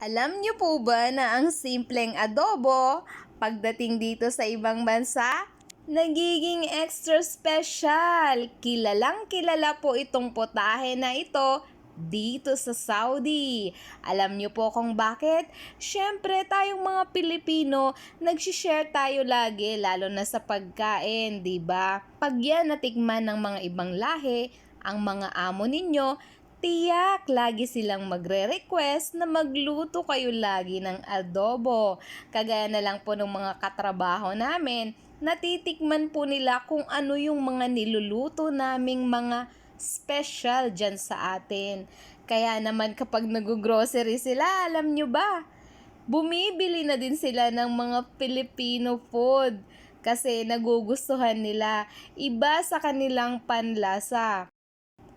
Alam niyo po ba na ang simpleng adobo, pagdating dito sa ibang bansa, nagiging extra special? Kilalang kilala po itong putahe na ito dito sa Saudi. Alam niyo po kung bakit? Siyempre tayong mga Pilipino, nagsishare tayo lagi lalo na sa pagkain, 'di ba? Pag yan natikman ng mga ibang lahi, ang mga amo ninyo, tiyak lagi silang magre-request na magluto kayo lagi ng adobo. Kagaya na lang po ng mga katrabaho namin, natitikman po nila kung ano yung mga niluluto naming mga special dyan sa atin. Kaya naman kapag nag-grocery sila, alam nyo ba, bumibili na din sila ng mga Filipino food kasi nagugustuhan nila. Iba sa kanilang panlasa.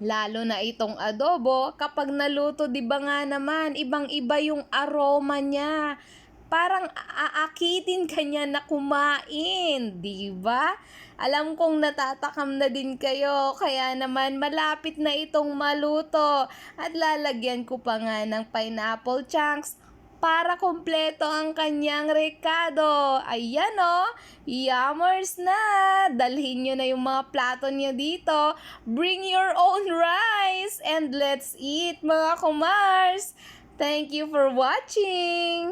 Lalo na itong adobo, kapag naluto, 'di ba nga naman, ibang-iba yung aroma niya. Parang aakitin ka niya na kumain, 'di ba? Alam kong natatakam na din kayo, kaya naman malapit na itong maluto. At lalagyan ko pa nga ng pineapple chunks para kompleto ang kanyang rekado. Ayan o, yummers na! Dalhin nyo na yung mga plato nyo dito. Bring your own rice and let's eat mga kumars! Thank you for watching!